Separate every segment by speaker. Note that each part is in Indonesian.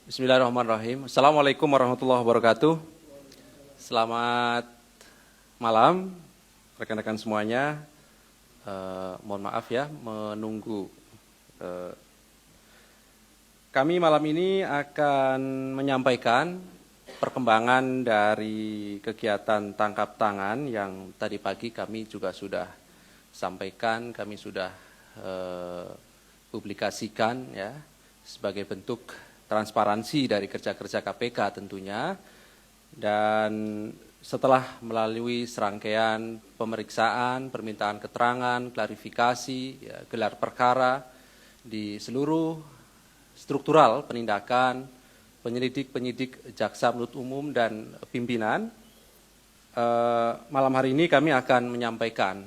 Speaker 1: Bismillahirrahmanirrahim. Assalamualaikum warahmatullahi wabarakatuh. Selamat malam, rekan-rekan semuanya. Mohon maaf ya, menunggu. Kami malam ini akan menyampaikan perkembangan dari kegiatan tangkap tangan yang tadi pagi kami juga sudah sampaikan, kami sudah publikasikan ya sebagai bentuk transparansi dari kerja-kerja KPK tentunya. Dan setelah melalui serangkaian pemeriksaan, permintaan keterangan, klarifikasi, ya, gelar perkara di seluruh struktural penindakan, penyidik, jaksa penuntut umum dan pimpinan, malam hari ini kami akan menyampaikan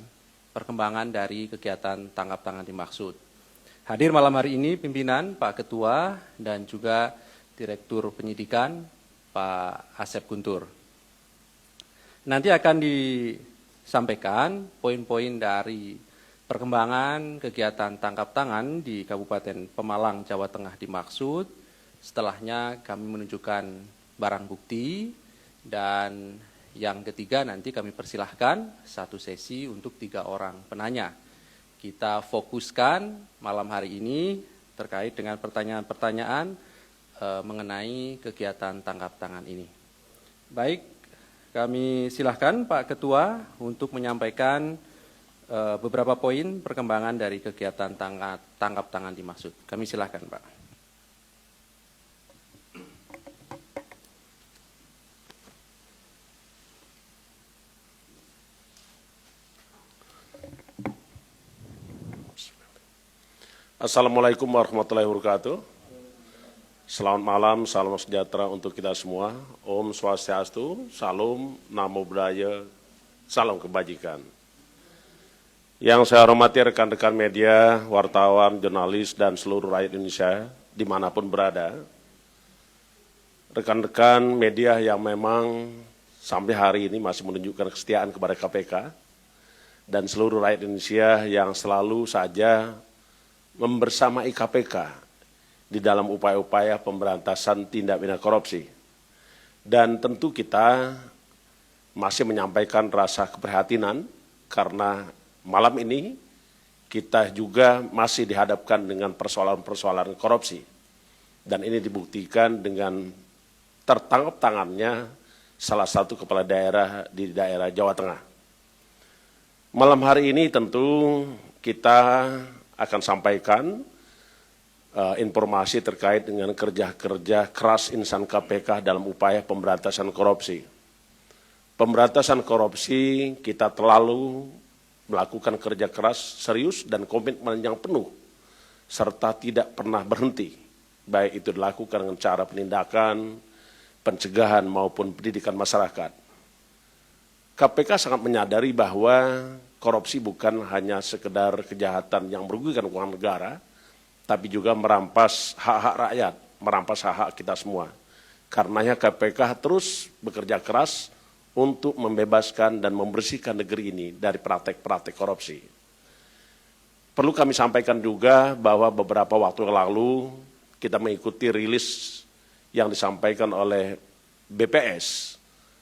Speaker 1: perkembangan dari kegiatan tangkap tangan dimaksud. Hadir malam hari ini pimpinan Pak Ketua dan juga Direktur Penyidikan Pak Asep Guntur. Nanti akan disampaikan poin-poin dari perkembangan kegiatan tangkap tangan di Kabupaten Pemalang, Jawa Tengah dimaksud. Setelahnya kami menunjukkan barang bukti dan yang ketiga nanti kami persilahkan satu sesi untuk 3 orang penanya. Kita fokuskan malam hari ini terkait dengan pertanyaan-pertanyaan mengenai kegiatan tangkap tangan ini. Baik, kami silahkan Pak Ketua untuk menyampaikan beberapa poin perkembangan dari kegiatan tangkap tangan dimaksud. Kami silahkan Pak.
Speaker 2: Assalamualaikum warahmatullahi wabarakatuh. Selamat malam, salam sejahtera untuk kita semua. Om Swastiastu, Salam, Namo Buddhaya, salam kebajikan. Yang saya hormati rekan-rekan media, wartawan, jurnalis, dan seluruh rakyat Indonesia dimanapun berada. Rekan-rekan media yang memang sampai hari ini masih menunjukkan kesetiaan kepada KPK dan seluruh rakyat Indonesia yang selalu saja membersamai KPK di dalam upaya-upaya pemberantasan tindak pidana korupsi. Dan tentu kita masih menyampaikan rasa keprihatinan karena malam ini kita juga masih dihadapkan dengan persoalan-persoalan korupsi. Dan ini dibuktikan dengan tertangkap tangannya salah satu kepala daerah di daerah Jawa Tengah. Malam hari ini tentu kita akan sampaikan informasi terkait dengan kerja-kerja keras insan KPK dalam upaya pemberantasan korupsi. Pemberantasan korupsi kita terlalu melakukan kerja keras, serius, dan komitmen yang penuh, serta tidak pernah berhenti, baik itu dilakukan dengan cara penindakan, pencegahan, maupun pendidikan masyarakat. KPK sangat menyadari bahwa korupsi bukan hanya sekedar kejahatan yang merugikan keuangan negara, tapi juga merampas hak-hak rakyat, merampas hak-hak kita semua. Karenanya KPK terus bekerja keras untuk membebaskan dan membersihkan negeri ini dari praktek-praktek korupsi. Perlu kami sampaikan juga bahwa beberapa waktu lalu kita mengikuti rilis yang disampaikan oleh BPS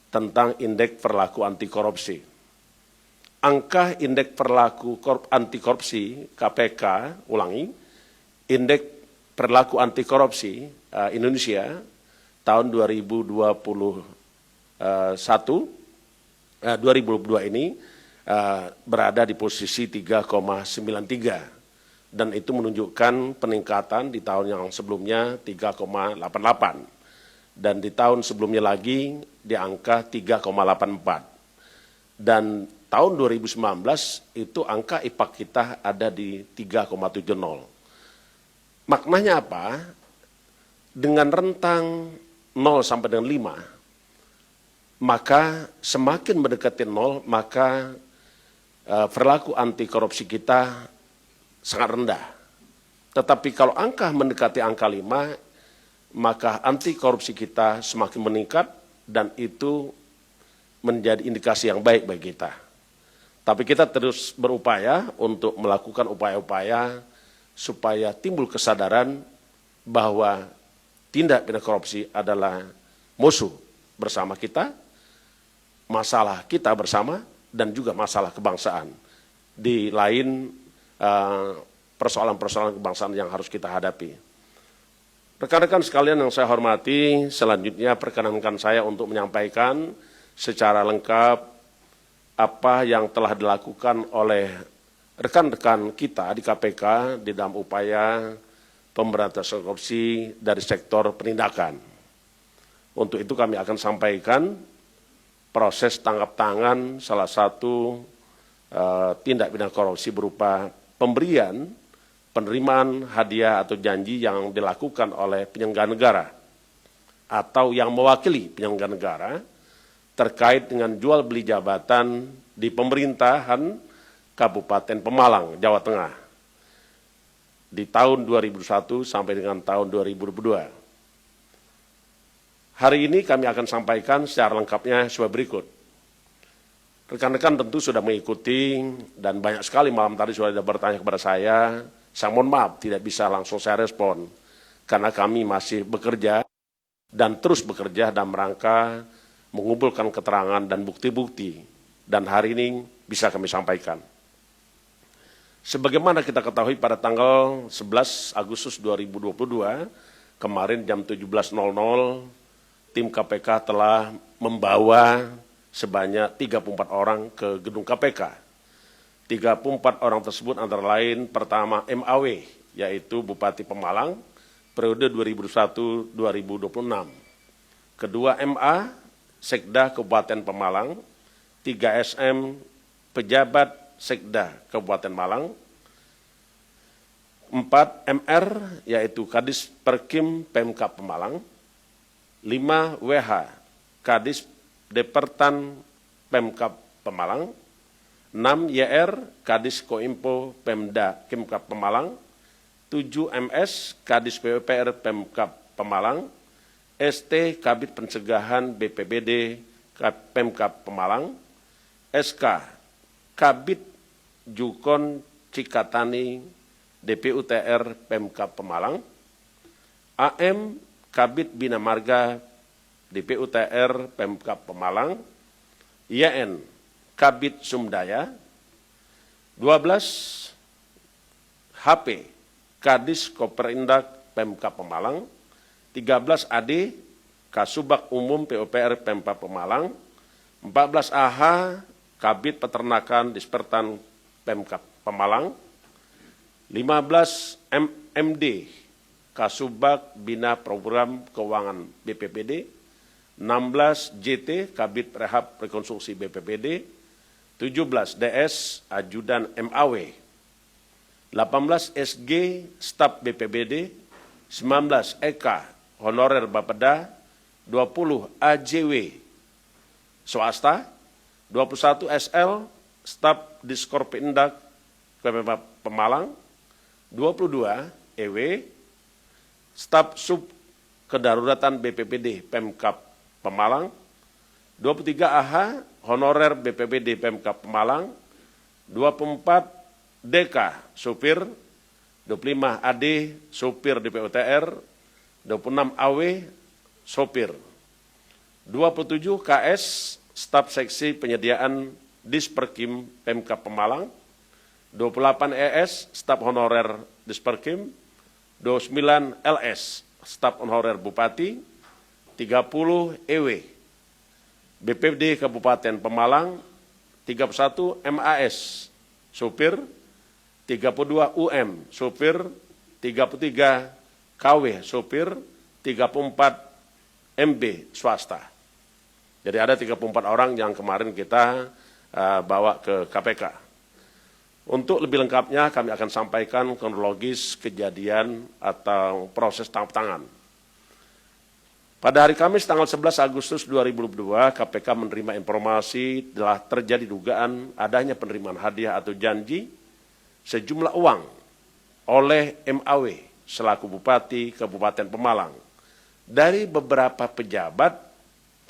Speaker 2: tentang indeks perilaku anti korupsi. Angka indeks perilaku anti korupsi KPK, indeks perilaku anti korupsi Indonesia tahun 2022 ini berada di posisi 3,93 dan itu menunjukkan peningkatan di tahun yang sebelumnya 3,88 dan di tahun sebelumnya lagi di angka 3,84 dan tahun 2019 itu angka IPAK kita ada di 3,70. Maknanya apa? Dengan rentang 0 sampai dengan 5, maka semakin mendekati 0, maka perilaku anti korupsi kita sangat rendah. Tetapi kalau angka mendekati angka 5, maka anti korupsi kita semakin meningkat dan itu menjadi indikasi yang baik bagi kita. Tapi kita terus berupaya untuk melakukan upaya-upaya supaya timbul kesadaran bahwa tindak pidana korupsi adalah musuh bersama kita, masalah kita bersama, dan juga masalah kebangsaan. Di lain persoalan-persoalan kebangsaan yang harus kita hadapi. Rekan-rekan sekalian yang saya hormati, selanjutnya perkenankan saya untuk menyampaikan secara lengkap apa yang telah dilakukan oleh rekan-rekan kita di KPK di dalam upaya pemberantasan korupsi dari sektor penindakan. Untuk itu kami akan sampaikan proses tangkap tangan salah satu tindak pidana korupsi berupa pemberian, penerimaan hadiah atau janji yang dilakukan oleh penyelenggara negara atau yang mewakili penyelenggara negara terkait dengan jual beli jabatan di pemerintahan Kabupaten Pemalang, Jawa Tengah di tahun 2001 sampai dengan tahun 2022. Hari ini kami akan sampaikan secara lengkapnya sebagai berikut. Rekan-rekan tentu sudah mengikuti dan banyak sekali malam tadi sudah bertanya kepada saya mohon maaf tidak bisa langsung saya respon karena kami masih bekerja dan terus bekerja dalam rangka mengumpulkan keterangan dan bukti-bukti dan hari ini bisa kami sampaikan. Sebagaimana kita ketahui pada tanggal 11 Agustus 2022 kemarin jam 17.00 tim KPK telah membawa sebanyak 34 orang ke gedung KPK. 34 orang tersebut antara lain pertama MAW, yaitu Bupati Pemalang, periode 2001-2026. Kedua MA, Sekda Kabupaten Pemalang. 3 SM, Pejabat Sekda Kabupaten Malang. 4 MR, yaitu Kadis Perkim Pemkab Pemalang. 5 WH, Kadis Departan Pemkab Pemalang. 6 YR, Kadis Koimpo Pemda Pemkab Pemalang. 7 MS, Kadis PUPR Pemkab Pemalang. ST, Kabid Pencegahan BPBD Pemkab Pemalang. SK, Kabid Jukon Cikatani DPUTR Pemkab Pemalang. AM, Kabid Bina Marga DPUTR Pemkab Pemalang. IAN, Kabid Sumdaya. 12 HP, Kadis Koperindak Pemkab Pemalang. 13 AD, Kasubag Umum PUPR Pemkab Pemalang. 14 AH, Kabid Peternakan Dispertan Pemkab Pemalang. 15 MD, Kasubag Bina Program Keuangan BPBD. 16 JT, Kabid Rehab Rekonstruksi BPBD. 17 DS, Ajudan MAW. 18 SG, Staf BPBD. 19 EK, Honorer Bapeda. 20 AJW, swasta. 21 SL, Staf Diskorpindak Pemkab Pemalang. 22 EW, Staf Sub Kedaruratan BPBD Pemkab Pemalang. 23 AH, Honorer BPBD Pemkab Pemalang. 24 DK, Supir. 25 AD, Supir DPUTR. 26 AW, Sopir. 27 KS, Staf Seksi Penyediaan Disperkim Pemkab Pemalang. 28 ES, Staf Honorer Disperkim. 29 LS, Staf Honorer Bupati. 30 EW, BPD Kabupaten Pemalang. 31 MAS, Supir. 32 UM, Supir. 33 KW, Supir. 34 MB, swasta. Jadi ada 34 orang yang kemarin kita bawa ke KPK. Untuk lebih lengkapnya kami akan sampaikan kronologis kejadian atau proses tangkap tangan. Pada hari Kamis tanggal 11 Agustus 2022, KPK menerima informasi telah terjadi dugaan adanya penerimaan hadiah atau janji sejumlah uang oleh MAW selaku Bupati Kabupaten Pemalang dari beberapa pejabat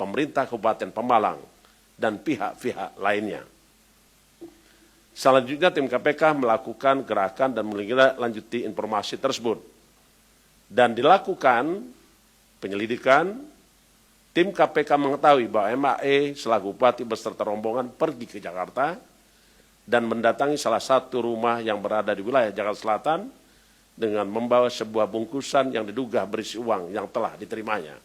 Speaker 2: pemerintah Kabupaten Pemalang dan pihak-pihak lainnya. Selanjutnya tim KPK melakukan gerakan dan menindaklanjuti informasi tersebut dan dilakukan penyelidikan, tim KPK mengetahui bahwa MAE selaku bupati beserta rombongan pergi ke Jakarta dan mendatangi salah satu rumah yang berada di wilayah Jakarta Selatan dengan membawa sebuah bungkusan yang diduga berisi uang yang telah diterimanya.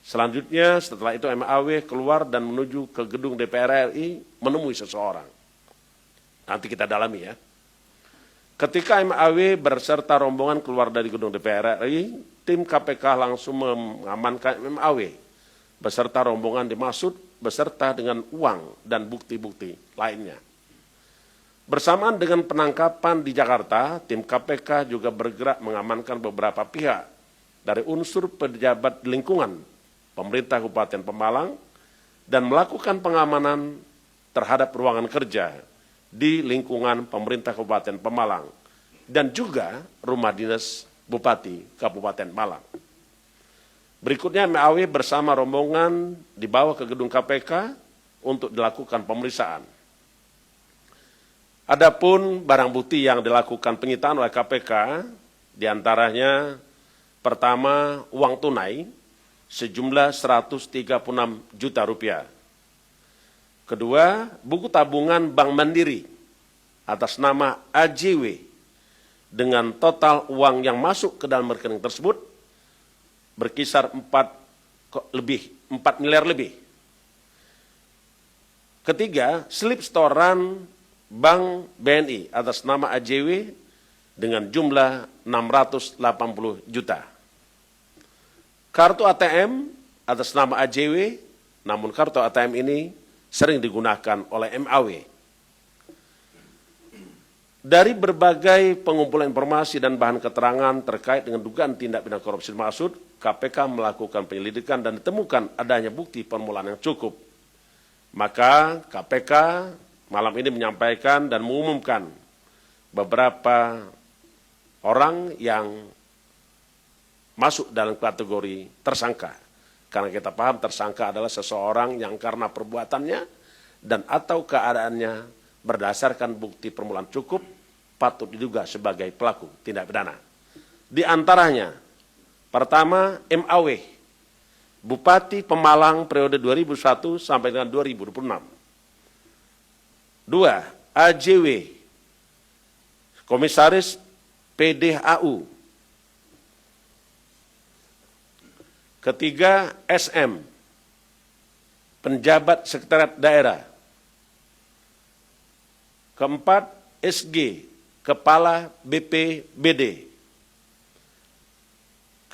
Speaker 2: Selanjutnya setelah itu MAW keluar dan menuju ke gedung DPR RI menemui seseorang. Nanti kita dalami ya. Ketika MAW berserta rombongan keluar dari gedung DPR RI, tim KPK langsung mengamankan MAW beserta rombongan dimaksud beserta dengan uang dan bukti-bukti lainnya. Bersamaan dengan penangkapan di Jakarta, tim KPK juga bergerak mengamankan beberapa pihak dari unsur pejabat lingkungan pemerintah Kabupaten Pemalang dan melakukan pengamanan terhadap ruangan kerja di lingkungan pemerintah Kabupaten Pemalang dan juga rumah dinas Bupati Kabupaten Malang. Berikutnya MAW bersama rombongan dibawa ke gedung KPK untuk dilakukan pemeriksaan. Adapun barang bukti yang dilakukan penyitaan oleh KPK, diantaranya pertama uang tunai sejumlah 136 juta rupiah. Kedua, buku tabungan Bank Mandiri atas nama AJW dengan total uang yang masuk ke dalam rekening tersebut berkisar 4 miliar lebih. Ketiga, slip setoran Bank BNI atas nama AJW dengan jumlah 680 juta. Kartu ATM atas nama AJW, namun kartu ATM ini sering digunakan oleh MAW. Dari berbagai pengumpulan informasi dan bahan keterangan terkait dengan dugaan tindak pidana korupsi dimaksud, KPK melakukan penyelidikan dan ditemukan adanya bukti permulaan yang cukup. Maka KPK malam ini menyampaikan dan mengumumkan beberapa orang yang masuk dalam kategori tersangka. Karena kita paham tersangka adalah seseorang yang karena perbuatannya dan atau keadaannya berdasarkan bukti permulaan cukup patut diduga sebagai pelaku tindak pidana. Di antaranya, pertama MAW, Bupati Pemalang periode 2001 sampai dengan 2026. Dua, AJW, Komisaris PDAU. Ketiga, SM, Penjabat Sekretariat Daerah. Keempat, SG, Kepala BPBD.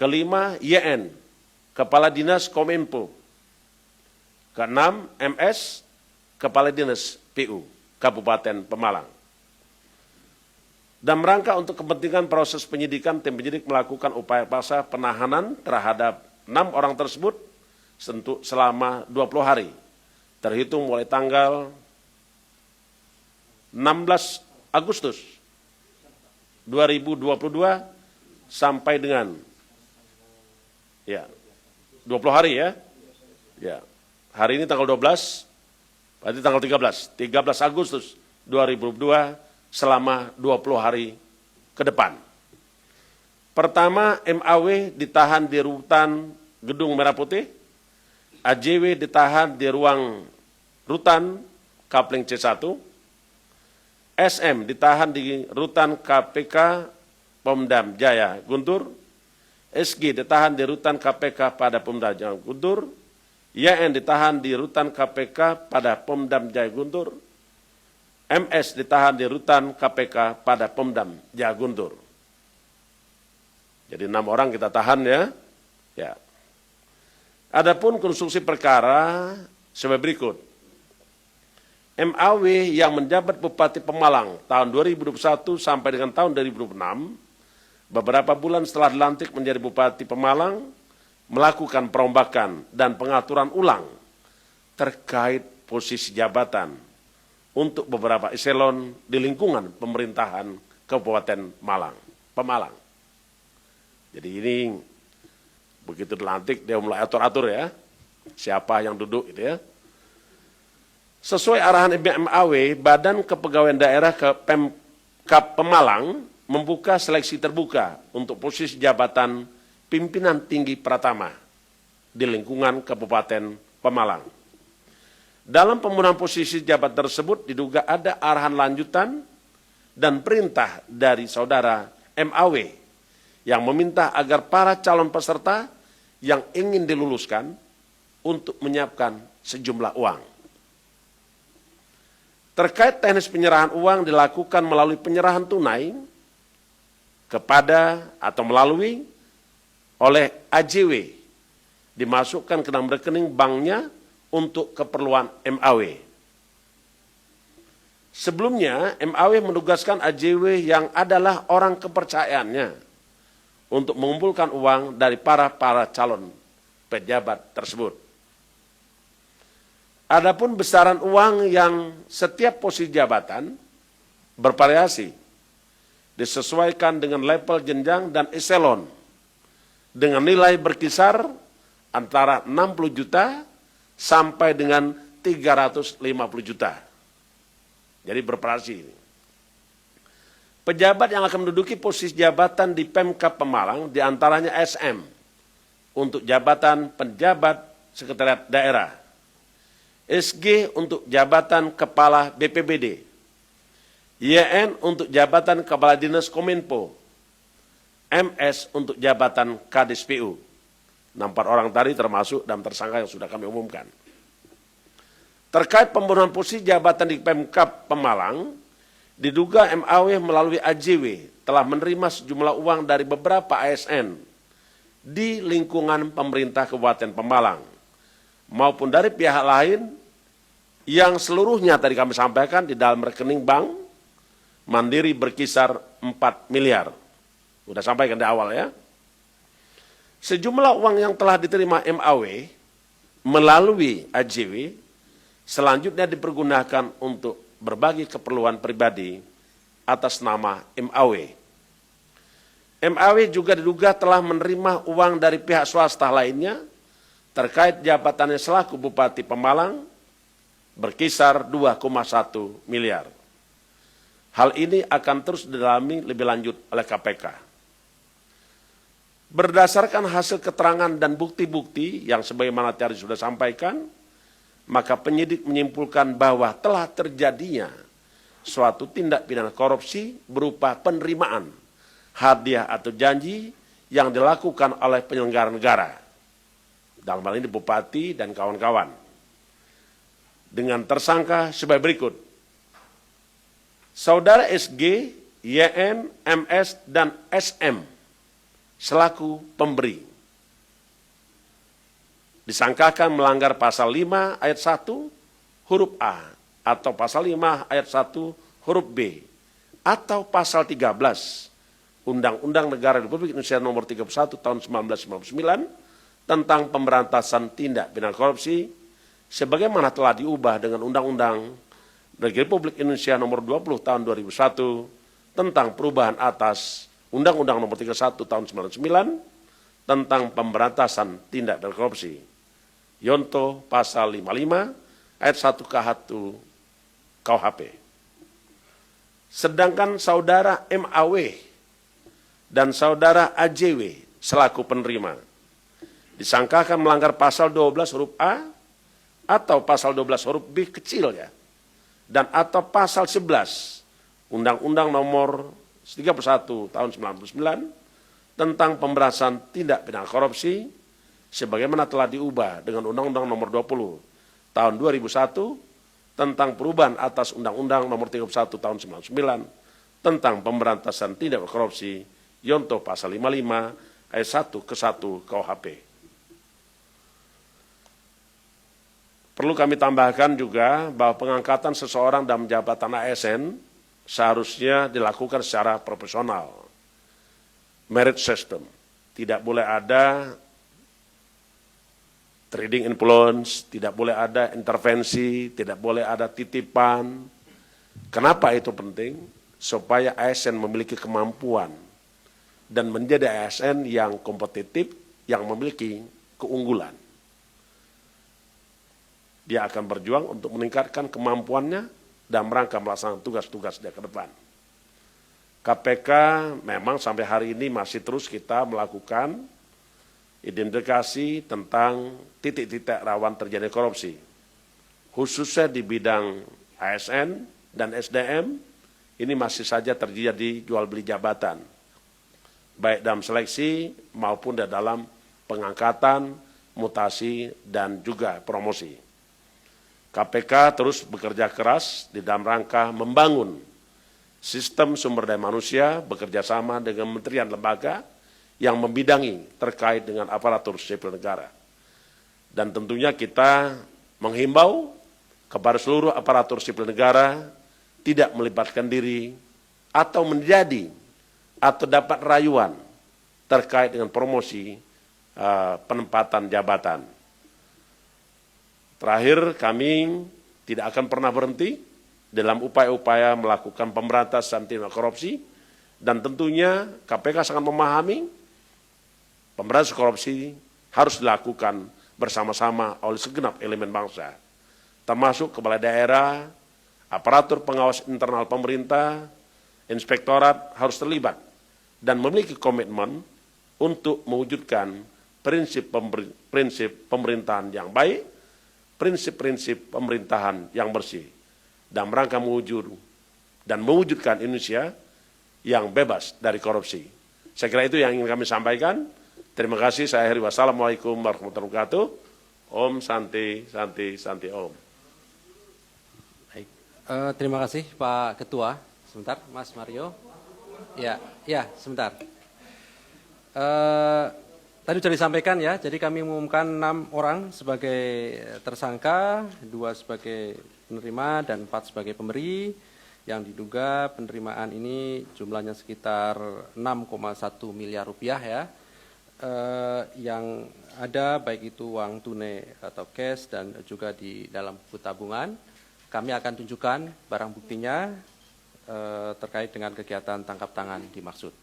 Speaker 2: Kelima, YN, Kepala Dinas Kominfo. Keenam, MS, Kepala Dinas PU, Kabupaten Pemalang. Dalam rangka untuk kepentingan proses penyidikan, tim penyidik melakukan upaya paksa penahanan terhadap 6 orang tersebut selama 20 hari, terhitung mulai tanggal 16 Agustus 2022 sampai dengan 20 hari ya. Hari ini tanggal 12, berarti tanggal 13 Agustus 2022 selama 20 hari ke depan. Pertama, MAW ditahan di rutan Gedung Merah Putih, AJW ditahan di ruang rutan Kapling C1, SM ditahan di rutan KPK Pemdam Jaya Guntur, SG ditahan di rutan KPK pada Pemdam Jaya Guntur, YN ditahan di rutan KPK pada Pemdam Jaya Guntur, MS ditahan di rutan KPK pada Pemdam Jaya Guntur. Jadi 6 orang kita tahan ya. Adapun konstruksi perkara sebagai berikut. MAW yang menjabat Bupati Pemalang tahun 2021 sampai dengan tahun 2026, beberapa bulan setelah dilantik menjadi Bupati Pemalang, melakukan perombakan dan pengaturan ulang terkait posisi jabatan untuk beberapa eselon di lingkungan pemerintahan Kabupaten Pemalang. Jadi ini begitu dilantik dia mulai atur-atur ya, siapa yang duduk gitu ya. Sesuai arahan MAW, Badan Kepegawaian Daerah Pemkab Pemalang membuka seleksi terbuka untuk posisi jabatan pimpinan tinggi Pratama di lingkungan Kabupaten Pemalang. Dalam pembunuhan posisi jabat tersebut diduga ada arahan lanjutan dan perintah dari saudara MAW yang meminta agar para calon peserta yang ingin diluluskan untuk menyiapkan sejumlah uang. Terkait teknis penyerahan uang dilakukan melalui penyerahan tunai kepada atau melalui oleh AJW dimasukkan ke dalam rekening banknya untuk keperluan MAW. Sebelumnya, MAW menugaskan AJW yang adalah orang kepercayaannya untuk mengumpulkan uang dari para calon pejabat tersebut. Adapun besaran uang yang setiap posisi jabatan bervariasi, disesuaikan dengan level jenjang dan eselon, dengan nilai berkisar antara 60 juta sampai dengan 350 juta. Jadi bervariasi. Pejabat yang akan menduduki posisi jabatan di Pemkab Pemalang diantaranya SM untuk jabatan penjabat sekretariat daerah, SG untuk jabatan kepala BPBD, YN untuk jabatan kepala dinas Kominfo, MS untuk jabatan KDSPU. 4 orang tadi termasuk dalam tersangka yang sudah kami umumkan. Terkait pembunuhan posisi jabatan di Pemkab Pemalang, diduga MAW melalui AJW telah menerima sejumlah uang dari beberapa ASN di lingkungan pemerintah Kabupaten Pemalang maupun dari pihak lain yang seluruhnya tadi kami sampaikan di dalam rekening bank Mandiri berkisar 4 miliar. Sudah sampaikan di awal ya. Sejumlah uang yang telah diterima MAW melalui AJW selanjutnya dipergunakan untuk berbagai keperluan pribadi atas nama MAW. MAW juga diduga telah menerima uang dari pihak swasta lainnya terkait jabatannya selaku Bupati Pemalang berkisar 2,1 miliar. Hal ini akan terus didalami lebih lanjut oleh KPK. Berdasarkan hasil keterangan dan bukti-bukti yang sebagaimana tadi sudah sampaikan, maka penyidik menyimpulkan bahwa telah terjadinya suatu tindak pidana korupsi berupa penerimaan hadiah atau janji yang dilakukan oleh penyelenggara negara. Dalam hal ini Bupati dan kawan-kawan. Dengan tersangka sebagai berikut. Saudara SG, YN, MS, dan SM selaku pemberi. Disangkakan melanggar pasal 5 ayat 1 huruf A atau pasal 5 ayat 1 huruf B atau pasal 13 Undang-Undang Negara Republik Indonesia nomor 31 tahun 1999 tentang pemberantasan tindak pidana korupsi sebagaimana telah diubah dengan Undang-Undang Republik Indonesia nomor 20 tahun 2001 tentang perubahan atas Undang-Undang nomor 31 tahun 1999 tentang pemberantasan tindak pidana korupsi. Yonto pasal 55 ayat 1 K1 KUHP. Sedangkan saudara MAW dan saudara AJW selaku penerima disangkakan melanggar pasal 12 huruf A atau pasal 12 huruf B kecil ya, dan atau pasal 11 Undang-Undang nomor 31 tahun 99 tentang pemberantasan tindak pidana korupsi sebagaimana telah diubah dengan Undang-Undang nomor 20 tahun 2001 tentang perubahan atas Undang-Undang nomor 31 tahun 99 tentang pemberantasan tindak pidana korupsi Yonto pasal 55 ayat 1 ke 1 KUHP. Perlu kami tambahkan juga bahwa pengangkatan seseorang dalam jabatan ASN seharusnya dilakukan secara profesional. Merit system. Tidak boleh ada trading influence, tidak boleh ada intervensi, tidak boleh ada titipan. Kenapa itu penting? Supaya ASN memiliki kemampuan dan menjadi ASN yang kompetitif, yang memiliki keunggulan. Dia akan berjuang untuk meningkatkan kemampuannya dan merangka melaksanakan tugas-tugas dia ke depan. KPK memang sampai hari ini masih terus kita melakukan identifikasi tentang titik-titik rawan terjadi korupsi, khususnya di bidang ASN dan SDM, ini masih saja terjadi jual beli jabatan, baik dalam seleksi maupun dalam pengangkatan, mutasi, dan juga promosi. KPK terus bekerja keras di dalam rangka membangun sistem sumber daya manusia bekerjasama dengan kementerian lembaga yang membidangi terkait dengan aparatur sipil negara. Dan tentunya kita menghimbau kepada seluruh aparatur sipil negara tidak melibatkan diri atau menjadi atau dapat rayuan terkait dengan promosi penempatan jabatan. Terakhir, kami tidak akan pernah berhenti dalam upaya-upaya melakukan pemberantasan tindak korupsi, dan tentunya KPK sangat memahami pemberantasan korupsi harus dilakukan bersama-sama oleh segenap elemen bangsa, termasuk kepala daerah, aparatur pengawas internal pemerintah, inspektorat harus terlibat dan memiliki komitmen untuk mewujudkan prinsip pemerintahan yang baik, prinsip-prinsip pemerintahan yang bersih, dalam rangka mewujudkan Indonesia yang bebas dari korupsi. Saya kira itu yang ingin kami sampaikan. Terima kasih, saya akhiri. Wassalamualaikum warahmatullahi wabarakatuh. Om Santi, Santi, Santi Om.
Speaker 1: Baik. Terima kasih Pak Ketua. Sebentar, Mas Mario. Ya, sebentar. Tadi sudah disampaikan ya, jadi kami mengumumkan 6 orang sebagai tersangka, 2 sebagai penerima dan 4 sebagai pemberi, yang diduga penerimaan ini jumlahnya sekitar 6,1 miliar rupiah ya, yang ada baik itu uang tunai atau cash dan juga di dalam buku tabungan. Kami akan tunjukkan barang buktinya terkait dengan kegiatan tangkap tangan dimaksud.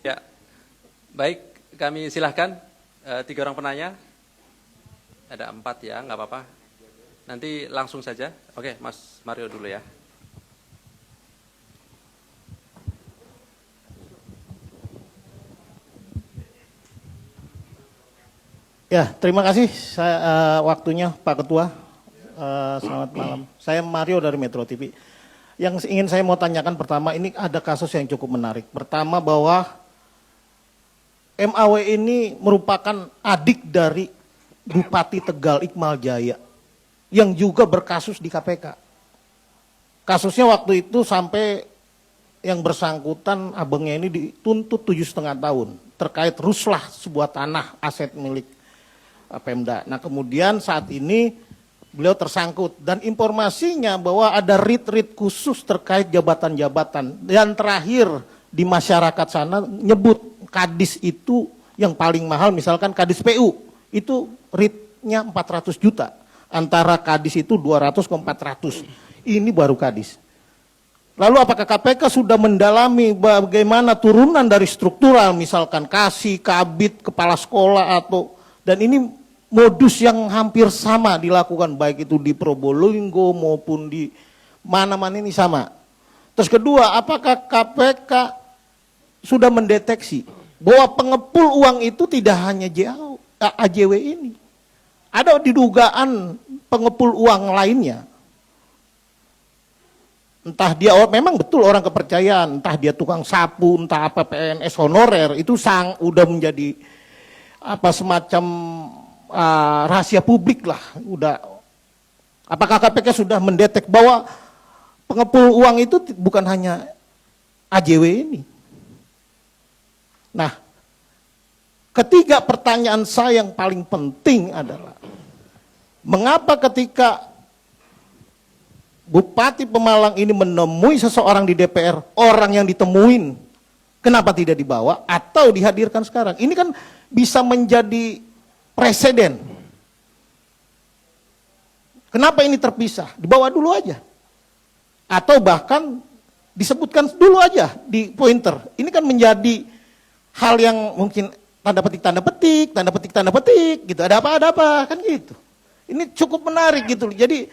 Speaker 1: Ya, baik, kami silahkan 3 orang penanya. Ada 4 ya, nggak apa-apa. Nanti langsung saja. Oke, Mas Mario dulu ya.
Speaker 3: Ya, terima kasih waktunya Pak Ketua. Selamat malam. Saya Mario dari Metro TV. Yang ingin saya mau tanyakan pertama, ini ada kasus yang cukup menarik. Pertama bahwa MAW ini merupakan adik dari Bupati Tegal Iqmal Jaya yang juga berkasus di KPK. Kasusnya waktu itu sampai yang bersangkutan abangnya ini dituntut 7,5 tahun terkait ruslah sebuah tanah aset milik Pemda. Nah kemudian saat ini beliau tersangkut dan informasinya bahwa ada rit-rit khusus terkait jabatan-jabatan, dan terakhir di masyarakat sana nyebut kadis itu yang paling mahal, misalkan kadis PU itu ritnya 400 juta, antara kadis itu 200 ke 400, ini baru kadis. Lalu apakah KPK sudah mendalami bagaimana turunan dari struktural, misalkan Kasih, Kabid, kepala sekolah dan ini modus yang hampir sama dilakukan baik itu di Probolinggo maupun di mana-mana ini sama. Terus kedua, apakah KPK sudah mendeteksi bahwa pengepul uang itu tidak hanya AJW ini. Ada didugaan pengepul uang lainnya. Entah dia memang betul orang kepercayaan, entah dia tukang sapu, entah apa PNS honorer, itu udah menjadi semacam rahasia publik lah. Apakah KPK sudah mendetek bahwa pengepul uang itu bukan hanya AJW ini? Nah, ketiga pertanyaan saya yang paling penting adalah, mengapa ketika Bupati Pemalang ini menemui seseorang di DPR, orang yang ditemuin, kenapa tidak dibawa atau dihadirkan sekarang? Ini kan bisa menjadi presiden. Kenapa ini terpisah? Dibawa dulu aja. Atau bahkan disebutkan dulu aja di pointer. Ini kan menjadi hal yang mungkin tanda petik gitu. Ada apa kan gitu. Ini cukup menarik gitu. Jadi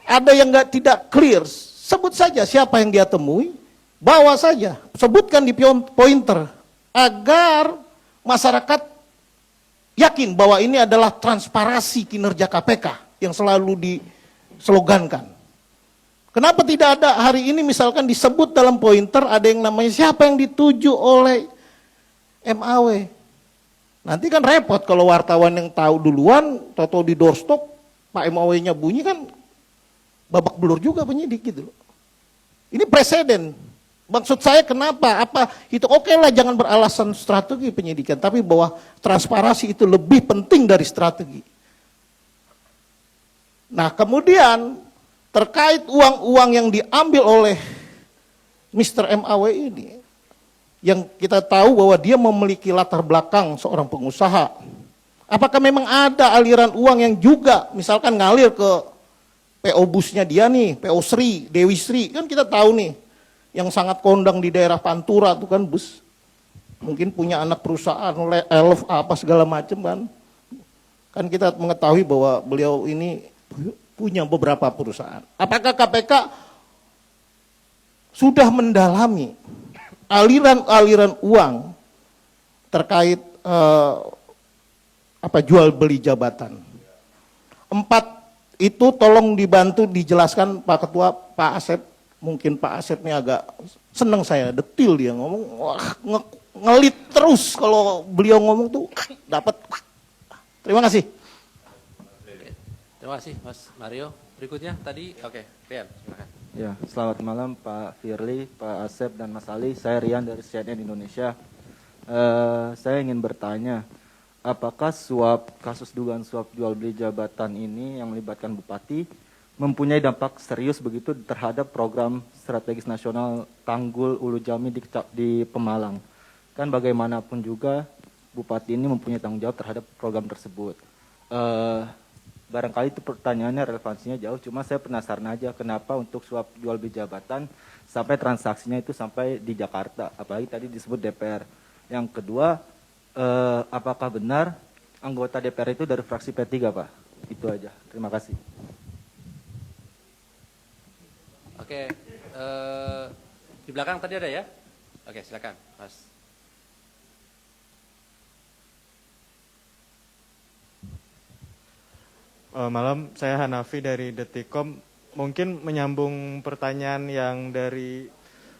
Speaker 3: ada yang tidak clear, sebut saja siapa yang dia temui, bawa saja, sebutkan di pointer agar masyarakat yakin bahwa ini adalah transparansi kinerja KPK yang selalu dislogankan. Kenapa tidak ada hari ini misalkan disebut dalam pointer ada yang namanya siapa yang dituju oleh MAW. Nanti kan repot kalau wartawan yang tahu duluan, tahu di doorstop, Pak MAW-nya bunyi kan babak belur juga penyidik gitu loh. Ini presiden. Maksud saya kenapa? Itu oke lah jangan beralasan strategi penyidikan, tapi bahwa transparansi itu lebih penting dari strategi. Nah kemudian terkait uang-uang yang diambil oleh Mr. MAW ini, yang kita tahu bahwa dia memiliki latar belakang seorang pengusaha. Apakah memang ada aliran uang yang juga misalkan ngalir ke PO busnya dia nih, PO Sri, Dewi Sri, kan kita tahu nih, yang sangat kondang di daerah Pantura tuh kan bus. Mungkin punya anak perusahaan, Elf apa segala macam kan. Kan kita mengetahui bahwa beliau ini punya beberapa perusahaan. Apakah KPK sudah mendalami aliran-aliran uang terkait jual beli jabatan? 4 itu tolong dibantu dijelaskan Pak Ketua, Pak Asep. Mungkin Pak Asep ini agak seneng saya, detil dia ngomong, wah ngelit terus kalau beliau ngomong tuh dapat. Terima kasih.
Speaker 1: Terima kasih Mas Mario. Berikutnya tadi, oke, Rian, silakan.
Speaker 4: Ya, selamat malam Pak Firly, Pak Asep dan Mas Ali. Saya Rian dari CNN Indonesia. Saya ingin bertanya, apakah kasus dugaan suap jual beli jabatan ini yang melibatkan bupati mempunyai dampak serius begitu terhadap program strategis nasional Tanggul Ulu Jami di Pemalang? Kan bagaimanapun juga bupati ini mempunyai tanggung jawab terhadap program tersebut. Barangkali itu pertanyaannya relevansinya jauh, cuma saya penasaran aja kenapa untuk suap jual beli jabatan sampai transaksinya itu sampai di Jakarta, apalagi tadi disebut DPR. Yang kedua, apakah benar anggota DPR itu dari fraksi P3, Pak? Itu aja. Terima kasih.
Speaker 1: Oke, di belakang tadi ada ya? Oke, silakan, Mas.
Speaker 5: Malam, saya Hanafi dari Detikom. Mungkin menyambung pertanyaan yang dari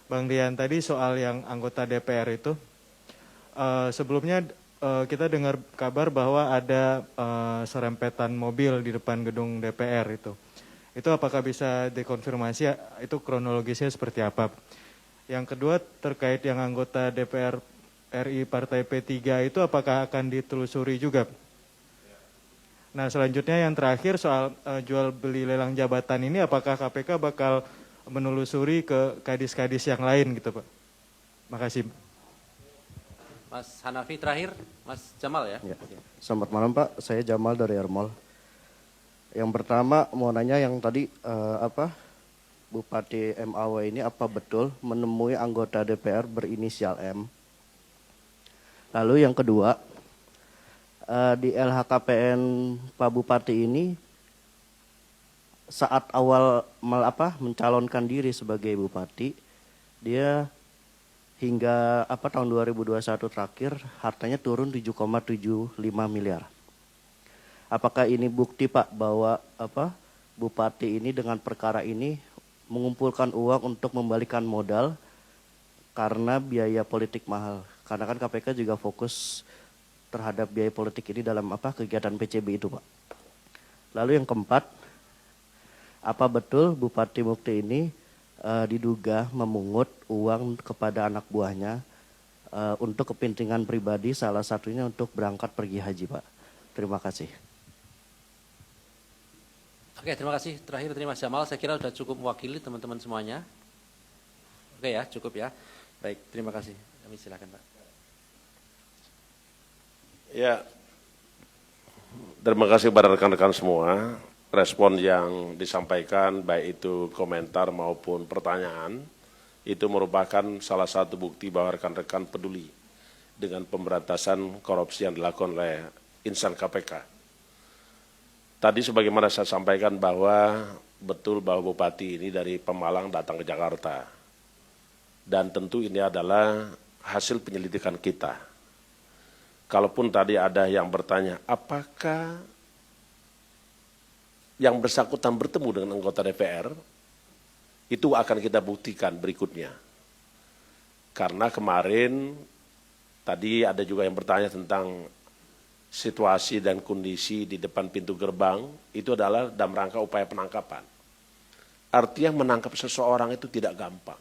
Speaker 5: Bang Rian tadi soal yang anggota DPR itu. Sebelumnya kita dengar kabar bahwa ada serempetan mobil di depan gedung DPR itu. Itu apakah bisa dikonfirmasi itu kronologisnya seperti apa? Yang kedua terkait yang anggota DPR RI Partai P3 itu apakah akan ditelusuri juga? Nah selanjutnya yang terakhir soal jual beli lelang jabatan ini, apakah KPK bakal menelusuri ke kadis-kadis yang lain gitu Pak? Makasih.
Speaker 1: Mas Hanafi terakhir, Mas Jamal ya?
Speaker 6: Ya. Selamat malam Pak, saya Jamal dari Ermol. Yang pertama mau nanya yang tadi Bupati MAW ini apa betul menemui anggota DPR berinisial M? Lalu yang kedua, di LHKPN Pak Bupati ini saat awal mencalonkan diri sebagai bupati, dia hingga tahun 2021 terakhir hartanya turun 7,75 miliar. Apakah ini bukti Pak bahwa bupati ini dengan perkara ini mengumpulkan uang untuk membalikan modal karena biaya politik mahal? Karena kan KPK juga fokus terhadap biaya politik ini dalam kegiatan PCB itu Pak. Lalu yang keempat, apa betul Bupati Mukti ini diduga memungut uang kepada anak buahnya untuk kepentingan pribadi, salah satunya untuk berangkat pergi haji Pak? Terima kasih.
Speaker 1: Oke, terima kasih. Terakhir dari Mas Jamal, saya kira sudah cukup mewakili teman-teman semuanya. Oke ya, cukup ya. Baik, terima kasih. Kami silakan Pak.
Speaker 2: Ya, terima kasih kepada rekan-rekan semua. Respon yang disampaikan, baik itu komentar maupun pertanyaan, itu merupakan salah satu bukti bahwa rekan-rekan peduli dengan pemberantasan korupsi yang dilakukan oleh insan KPK. Tadi sebagaimana saya sampaikan bahwa betul bahwa Bupati ini dari Pemalang datang ke Jakarta. Dan tentu ini adalah hasil penyelidikan kita. Kalaupun tadi ada yang bertanya, apakah yang bersangkutan bertemu dengan anggota DPR, itu akan kita buktikan berikutnya. Karena kemarin, tadi ada juga yang bertanya tentang situasi dan kondisi di depan pintu gerbang, itu adalah dalam rangka upaya penangkapan. Artinya menangkap seseorang itu tidak gampang.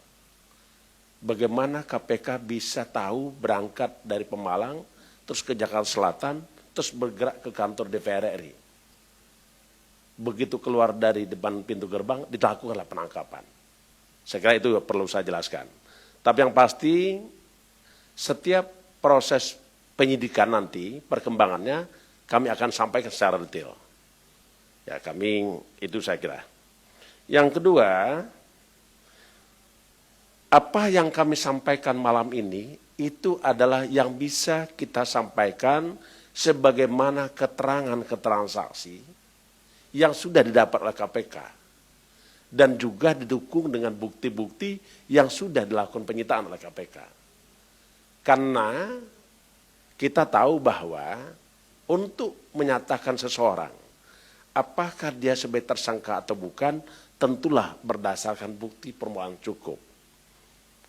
Speaker 2: Bagaimana KPK bisa tahu berangkat dari Pemalang, terus ke Jakarta Selatan, terus bergerak ke kantor DPR RI. Begitu keluar dari depan pintu gerbang, dilakukanlah penangkapan. Saya kira itu perlu saya jelaskan. Tapi yang pasti, setiap proses penyidikan nanti, perkembangannya, kami akan sampaikan secara detail. Ya, itu saya kira. Yang kedua, apa yang kami sampaikan malam ini, itu adalah yang bisa kita sampaikan sebagaimana keterangan saksi yang sudah didapat oleh KPK dan juga didukung dengan bukti-bukti yang sudah dilakukan penyitaan oleh KPK. Karena kita tahu bahwa untuk menyatakan seseorang apakah dia sebagai tersangka atau bukan, tentulah berdasarkan bukti permulaan cukup.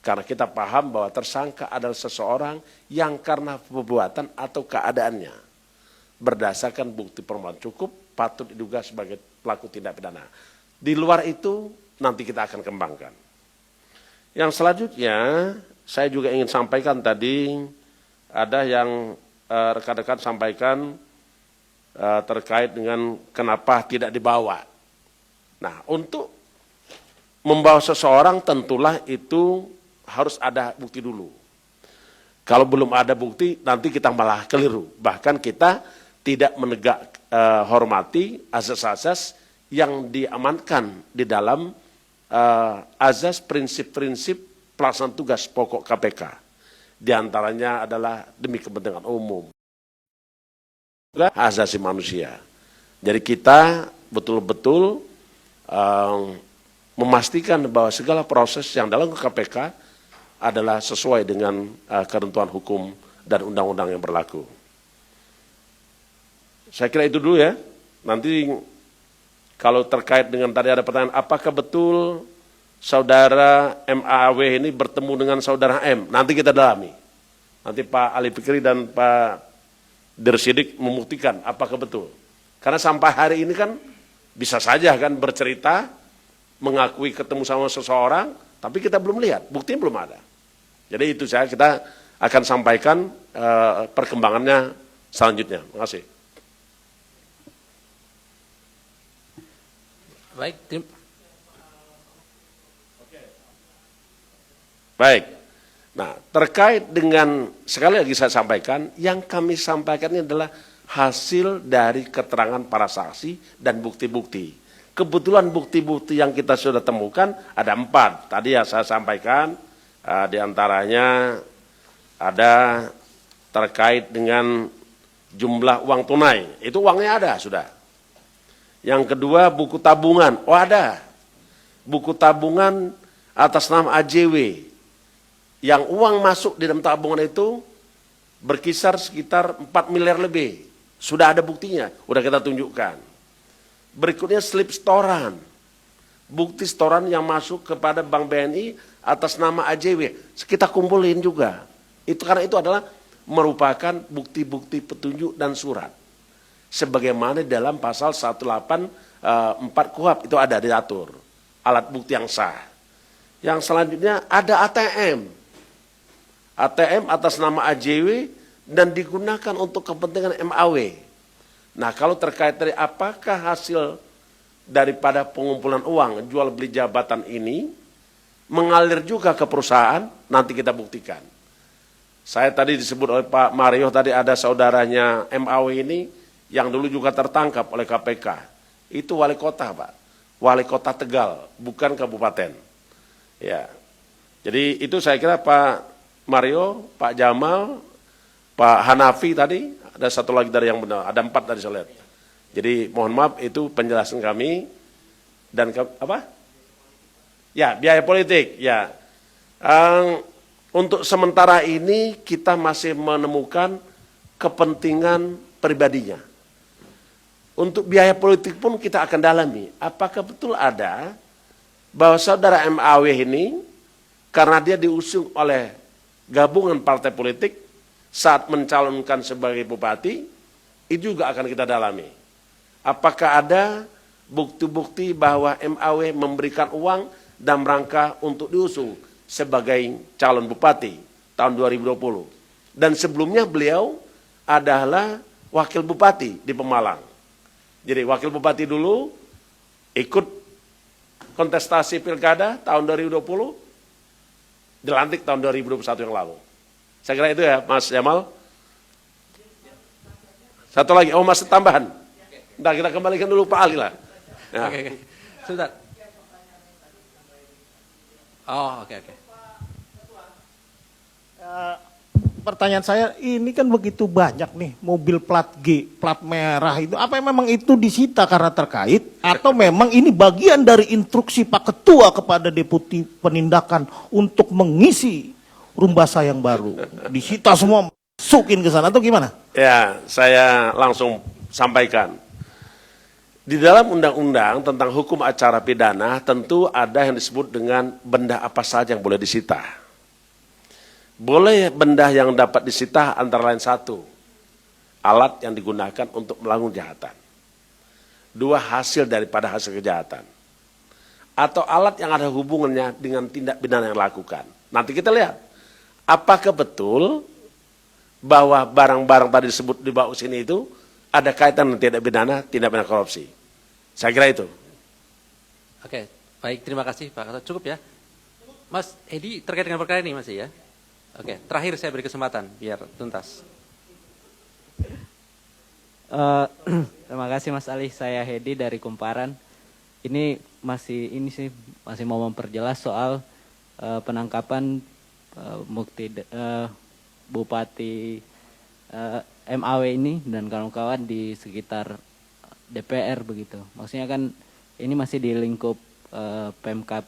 Speaker 2: Karena kita paham bahwa tersangka adalah seseorang yang karena perbuatan atau keadaannya berdasarkan bukti permulaan cukup patut diduga sebagai pelaku tindak pidana. Di luar itu nanti kita akan kembangkan. Yang selanjutnya saya juga ingin sampaikan tadi ada yang rekan-rekan sampaikan terkait dengan kenapa tidak dibawa. Nah, untuk membawa seseorang tentulah itu harus ada bukti dulu. Kalau belum ada bukti, nanti kita malah keliru. Bahkan kita tidak menegak hormati azas-azas yang diamankan di dalam azas prinsip-prinsip pelaksanaan tugas pokok KPK. Di antaranya adalah demi kepentingan umum. Juga asasi manusia. Jadi kita betul-betul memastikan bahwa segala proses yang dalam KPK adalah sesuai dengan ketentuan hukum dan undang-undang yang berlaku. Saya kira itu dulu ya. Nanti kalau terkait dengan tadi ada pertanyaan, apakah betul saudara MAW ini bertemu dengan saudara M? Nanti kita dalami. Nanti Pak Ali Fikri dan Pak Dirsidik membuktikan apakah betul. Karena sampai hari ini kan bisa saja kan bercerita, mengakui ketemu sama seseorang, tapi kita belum lihat, buktinya belum ada. Jadi itu kita akan sampaikan perkembangannya selanjutnya. Terima kasih.
Speaker 1: Baik,
Speaker 2: Baik. Nah, terkait dengan, sekali lagi saya sampaikan, yang kami sampaikan ini adalah hasil dari keterangan para saksi dan bukti-bukti. Kebetulan bukti-bukti yang kita sudah temukan ada 4. Tadi ya saya sampaikan, di antaranya ada terkait dengan jumlah uang tunai. Itu uangnya ada sudah. Yang kedua buku tabungan, ada. Buku tabungan atas nama AJW. Yang uang masuk di dalam tabungan itu berkisar sekitar 4 miliar lebih. Sudah ada buktinya, sudah kita tunjukkan. Berikutnya slip setoran. Bukti setoran yang masuk kepada Bank BNI atas nama AJW. Kita kumpulin juga. Itu karena itu adalah merupakan bukti-bukti petunjuk dan surat. Sebagaimana dalam pasal 184 KUHP itu ada diatur. Alat bukti yang sah. Yang selanjutnya ada ATM. ATM atas nama AJW dan digunakan untuk kepentingan MAW. Nah, kalau terkait dari apakah hasil daripada pengumpulan uang jual beli jabatan ini mengalir juga ke perusahaan, nanti kita buktikan. Saya tadi disebut oleh Pak Mario, tadi ada saudaranya MAW ini yang dulu juga tertangkap oleh KPK. Itu wali kota, Pak. Wali kota Tegal, bukan kabupaten. Ya. Jadi itu saya kira Pak Mario, Pak Jamal, Pak Hanafi tadi, ada satu lagi dari yang benar, ada 4 tadi saya lihat. Jadi mohon maaf itu penjelasan kami dan apa? Ya, biaya politik. Ya, untuk sementara ini kita masih menemukan kepentingan pribadinya. Untuk biaya politik pun kita akan dalami. Apakah betul ada bahwa saudara MAW ini karena dia diusung oleh gabungan partai politik saat mencalonkan sebagai bupati, itu juga akan kita dalami. Apakah ada bukti-bukti bahwa MAW memberikan uang dalam rangka untuk diusung sebagai calon bupati tahun 2020. Dan sebelumnya beliau adalah wakil bupati di Pemalang. Jadi wakil bupati dulu ikut kontestasi pilkada tahun 2020, dilantik tahun 2021 yang lalu. Saya kira itu ya, Mas Jamal. Satu lagi, masih tambahan. Nah, kita kembalikan dulu Pak Ali lah. Nah.
Speaker 1: Oke. Sebentar. Oke.
Speaker 3: Pertanyaan saya, ini kan begitu banyak nih mobil plat G, plat merah itu. Apa memang itu disita karena terkait? Atau memang ini bagian dari instruksi Pak Ketua kepada Deputi Penindakan untuk mengisi Rumbasa yang baru? Disita semua, masukin ke sana atau gimana?
Speaker 2: Ya, saya langsung sampaikan. Di dalam undang-undang tentang hukum acara pidana tentu ada yang disebut dengan benda apa saja yang boleh disita. Boleh benda yang dapat disita antara lain 1, alat yang digunakan untuk melakukan kejahatan. 2, hasil daripada hasil kejahatan. Atau alat yang ada hubungannya dengan tindak pidana yang dilakukan. Nanti kita lihat, apakah betul bahwa barang-barang tadi disebut di bawah sini itu ada kaitan dengan tindak pidana korupsi. Saya kira itu.
Speaker 1: Oke, baik, terima kasih Pak Ketua. Cukup ya. Mas Edi terkait dengan perkara ini masih ya? Oke, terakhir saya beri kesempatan biar tuntas.
Speaker 7: Terima kasih Mas Ali, saya Hedi dari Kumparan. Ini masih mau memperjelas soal penangkapan Bupati MAW ini dan kawan-kawan di sekitar DPR begitu. Maksudnya kan ini masih di lingkup Pemkab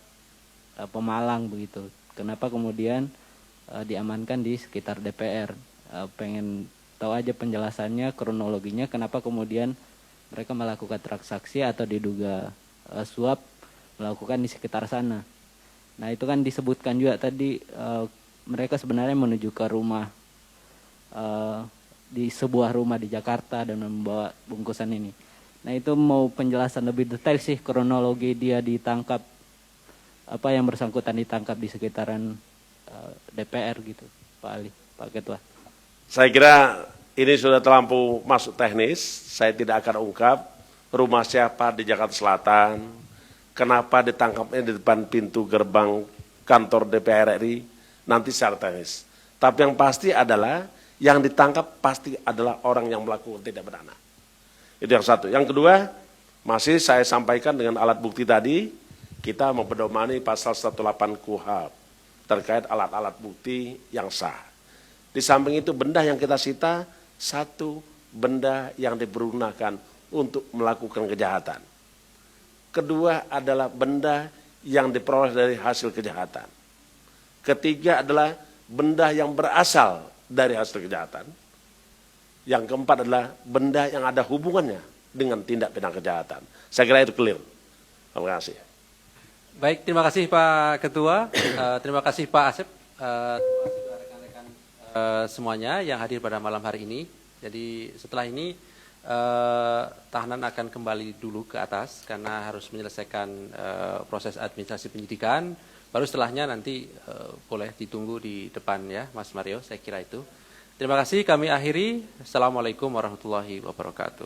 Speaker 7: Pemalang begitu. Kenapa kemudian diamankan di sekitar DPR? Pengen tahu aja penjelasannya, kronologinya, kenapa kemudian mereka melakukan transaksi atau diduga suap melakukan di sekitar sana. Nah itu kan disebutkan juga tadi mereka sebenarnya menuju ke rumah, di sebuah rumah di Jakarta dan membawa bungkusan ini. Nah itu mau penjelasan lebih detail sih kronologi dia ditangkap, apa yang bersangkutan ditangkap di sekitaran DPR gitu, Pak Ali, Pak Ketua.
Speaker 2: Saya kira ini sudah terlampau masuk teknis, saya tidak akan ungkap rumah siapa di Jakarta Selatan, kenapa ditangkapnya di depan pintu gerbang kantor DPR RI, nanti secara teknis. Tapi yang pasti adalah, yang ditangkap pasti adalah orang yang melakukan tindak pidana. Itu yang satu. Yang kedua, Masih saya sampaikan dengan alat bukti tadi, kita mempedomani pasal 108 KUHP terkait alat-alat bukti yang sah. Di samping itu benda yang kita sita, satu benda yang dipergunakan untuk melakukan kejahatan. Kedua adalah benda yang diperoleh dari hasil kejahatan. Ketiga adalah benda yang berasal dari hasil kejahatan. Yang keempat adalah benda yang ada hubungannya dengan tindak pidana kejahatan. Saya kira itu clear. Terima kasih.
Speaker 1: Baik, terima kasih Pak Ketua, terima kasih Pak Asep, terima kasih kepada rekan-rekan semuanya yang hadir pada malam hari ini. Jadi setelah ini tahanan akan kembali dulu ke atas karena harus menyelesaikan proses administrasi penyidikan. Baru setelahnya nanti boleh ditunggu di depan ya, Mas Mario. Saya kira itu. Terima kasih. Kami akhiri. Assalamualaikum warahmatullahi wabarakatuh.